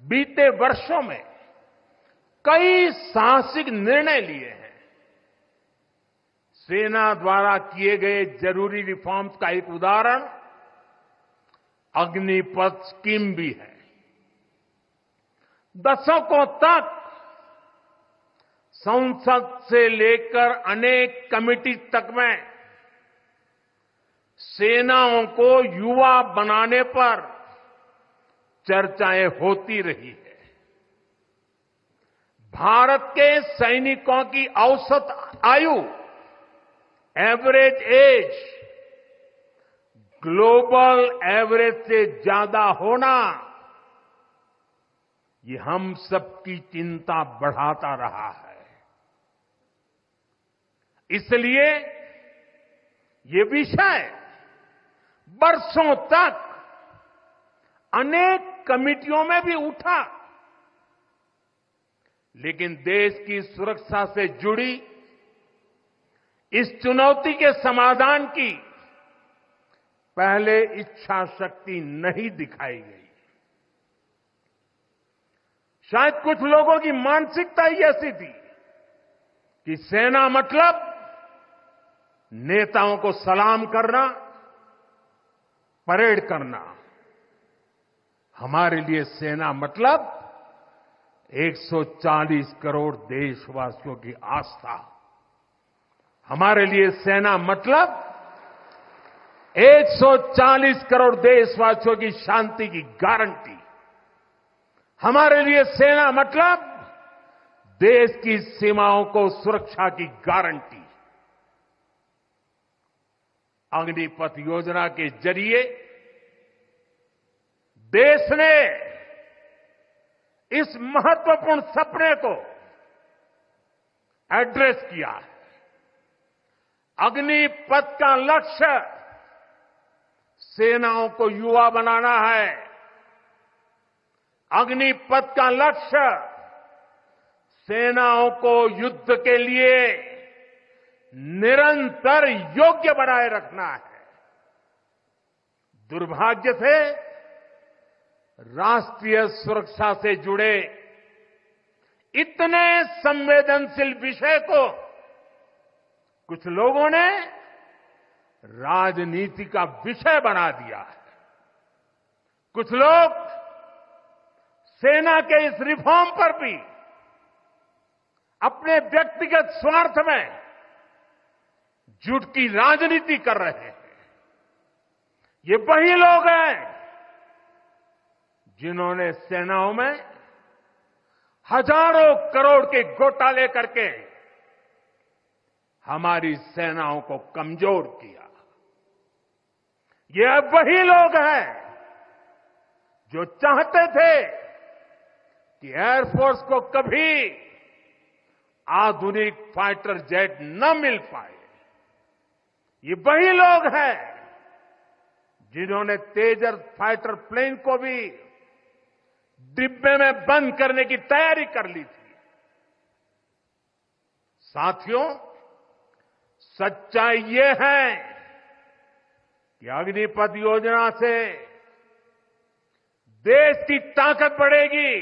बीते वर्षों में कई साहसिक निर्णय लिए हैं। सेना द्वारा किए गए जरूरी रिफॉर्म्स का एक उदाहरण अग्निपथ स्कीम भी है। दशकों तक संसद से लेकर अनेक कमिटी तक में सेनाओं को युवा बनाने पर चर्चाएं होती रही है। भारत के सैनिकों की औसत आयु, एवरेज एज, ग्लोबल एवरेज से ज्यादा होना, ये हम सबकी चिंता बढ़ाता रहा है। इसलिए ये विषय बरसों तक अनेक कमिटियों में भी उठा, लेकिन देश की सुरक्षा से जुड़ी इस चुनौती के समाधान की पहले इच्छा शक्ति नहीं दिखाई गई। शायद कुछ लोगों की मानसिकता ही ऐसी थी कि सेना मतलब नेताओं को सलाम करना, परेड करना। हमारे लिए सेना मतलब 140 करोड़ देशवासियों की आस्था। हमारे लिए सेना मतलब 140 करोड़ देशवासियों की शांति की गारंटी। हमारे लिए सेना मतलब देश की सीमाओं को सुरक्षा की गारंटी। अग्निपथ योजना के जरिए देश ने इस महत्वपूर्ण सपने को एड्रेस किया है। अग्निपथ का लक्ष्य सेनाओं को युवा बनाना है। अग्निपथ का लक्ष्य सेनाओं को युद्ध के लिए निरंतर योग्य बनाए रखना है। दुर्भाग्य से राष्ट्रीय सुरक्षा से जुड़े इतने संवेदनशील विषय को कुछ लोगों ने राजनीति का विषय बना दिया है। कुछ लोग सेना के इस रिफॉर्म पर भी अपने व्यक्तिगत स्वार्थ में झूठ की राजनीति कर रहे हैं। ये वही लोग हैं जिन्होंने सेनाओं में हजारों करोड़ के घोटाले करके हमारी सेनाओं को कमजोर किया। ये वही लोग हैं जो चाहते थे कि एयरफोर्स को कभी आधुनिक फाइटर जेट न मिल पाए। ये वही लोग हैं जिन्होंने तेजस फाइटर प्लेन को भी डिब्बे में बंद करने की तैयारी कर ली थी। साथियों, सच्चाई ये है कि अग्निपथ योजना से देश की ताकत बढ़ेगी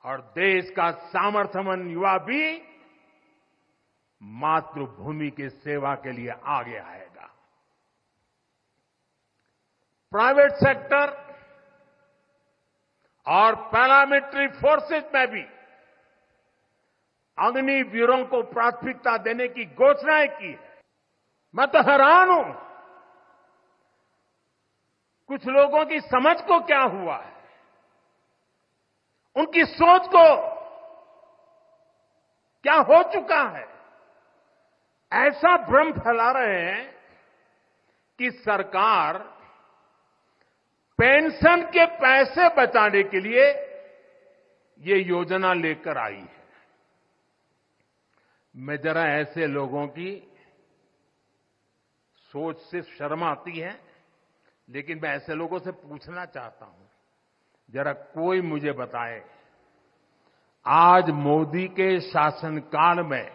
और देश का सामर्थ्यवान युवा भी मातृभूमि की सेवा के लिए आगे आएगा। प्राइवेट सेक्टर और पैरामिलिट्री फोर्सेस में भी अग्निवीरों को प्राथमिकता देने की घोषणाएं की है। मैं तो हैरान हूं, कुछ लोगों की समझ को क्या हुआ है, उनकी सोच को क्या हो चुका है। ऐसा भ्रम फैला रहे हैं कि सरकार पेंशन के पैसे बचाने के लिए ये योजना लेकर आई है। मैं जरा ऐसे लोगों की सोच से शर्म आती है, लेकिन मैं ऐसे लोगों से पूछना चाहता हूं, जरा कोई मुझे बताए, आज मोदी के शासनकाल में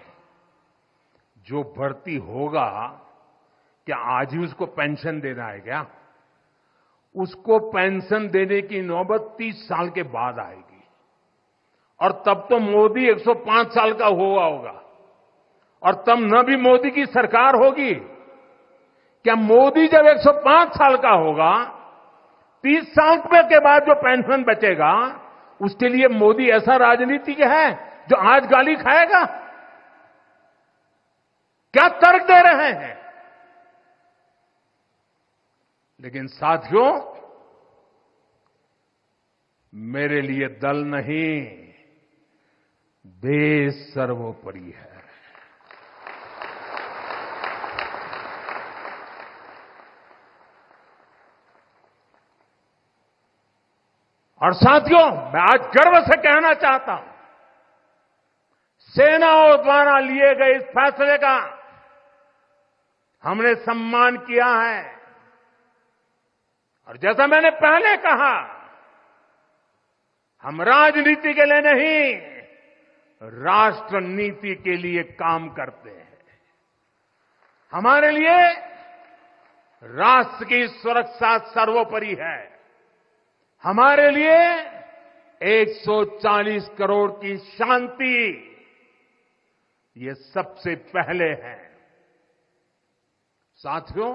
जो भर्ती होगा, क्या आज ही उसको पेंशन देना है क्या? उसको पेंशन देने की नौबत 30 साल के बाद आएगी। और तब तो मोदी 105 साल का हुआ होगा और तब न भी मोदी की सरकार होगी। क्या मोदी जब 105 साल का होगा, 30 साल के बाद जो पेंशन बचेगा, उसके लिए मोदी ऐसा राजनीतिक है जो आज गाली खाएगा? क्या तर्क दे रहे हैं? लेकिन साथियों, मेरे लिए दल नहीं, देश सर्वोपरि है। और साथियों, मैं आज गर्व से कहना चाहता हूं, सेनाओं द्वारा लिए गए इस फैसले का हमने सम्मान किया है। और जैसा मैंने पहले कहा, हम राजनीति के लिए नहीं, राष्ट्र नीति के लिए काम करते हैं। हमारे लिए राष्ट्र की सुरक्षा सर्वोपरि है। हमारे लिए 140 करोड़ की शांति ये सबसे पहले है। साथियों,